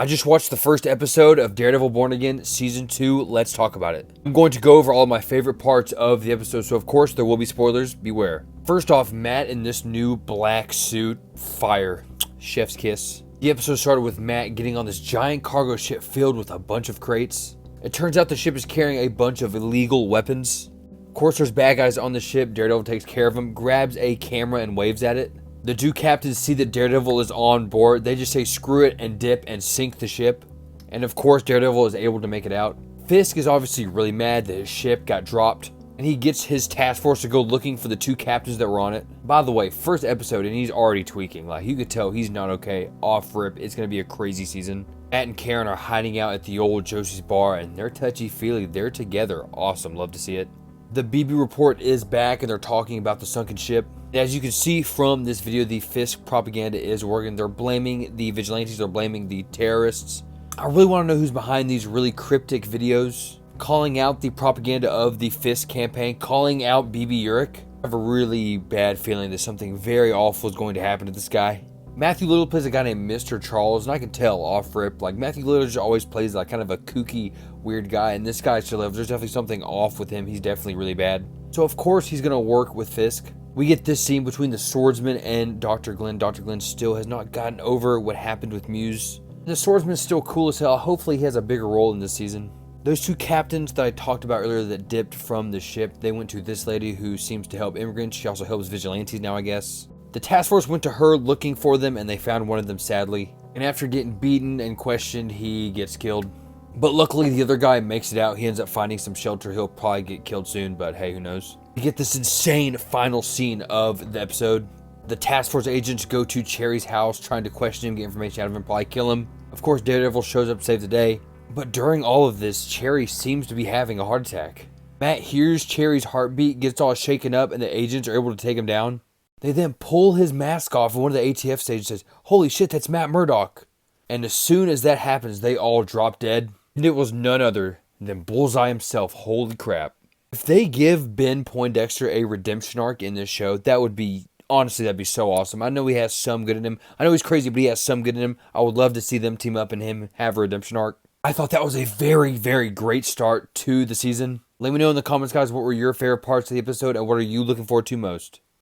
I just watched the first episode of Daredevil Born Again Season 2. Let's talk about it. I'm going to go over all of my favorite parts of the episode, so of course there will be spoilers. Beware. First off, Matt in this new black suit. Fire. Chef's kiss. The episode started with Matt getting on this giant cargo ship filled with a bunch of crates. It turns out the ship is carrying a bunch of illegal weapons. Of course, there's bad guys on the ship. Daredevil takes care of them, grabs a camera and waves at it. The two captains see that Daredevil is on board. They just say screw it and dip and sink the ship. And of course, Daredevil is able to make it out. Fisk is obviously really mad that his ship got dropped, and he gets his task force to go looking for the two captains that were on it. By the way, first episode and he's already tweaking. Like, you could tell he's not okay. Off rip. It's going to be a crazy season. Matt and Karen are hiding out at the old Josie's bar, and they're touchy-feely. They're together. Awesome. Love to see it. The BB report is back, and they're talking about the sunken ship. As you can see from this video, the Fisk propaganda is working. They're blaming the vigilantes. They're blaming the terrorists. I really want to know who's behind these really cryptic videos, calling out the propaganda of the Fisk campaign, calling out BB Urich. I have a really bad feeling that something very awful is going to happen to this guy. Matthew Little plays a guy named Mr. Charles, and I can tell off rip, like, Matthew Little just always plays like kind of a kooky, weird guy, and this guy, there's definitely something off with him. He's definitely really bad. So of course he's going to work with Fisk. We get this scene between the swordsman and Dr. Glenn. Dr. Glenn still has not gotten over what happened with Muse. The swordsman's still cool as hell. Hopefully he has a bigger role in this season. Those two captains that I talked about earlier that dipped from the ship, they went to this lady who seems to help immigrants. She also helps vigilantes now, I guess. The task force went to her looking for them, and they found one of them, sadly. And after getting beaten and questioned, he gets killed. But luckily, the other guy makes it out. He ends up finding some shelter. He'll probably get killed soon, but hey, who knows? We get this insane final scene of the episode. The task force agents go to Cherry's house, trying to question him, get information out of him, probably kill him. Of course, Daredevil shows up to save the day. But during all of this, Cherry seems to be having a heart attack. Matt hears Cherry's heartbeat, gets all shaken up, and the agents are able to take him down. They then pull his mask off, and one of the ATF stages says, "Holy shit, that's Matt Murdock." And as soon as that happens, they all drop dead. And it was none other than Bullseye himself. Holy crap. If they give Ben Poindexter a redemption arc in this show, that would be, honestly, that'd be so awesome. I know he has some good in him. I know he's crazy, but he has some good in him. I would love to see them team up and him have a redemption arc. I thought that was a very, very great start to the season. Let me know in the comments, guys, what were your favorite parts of the episode and what are you looking forward to most?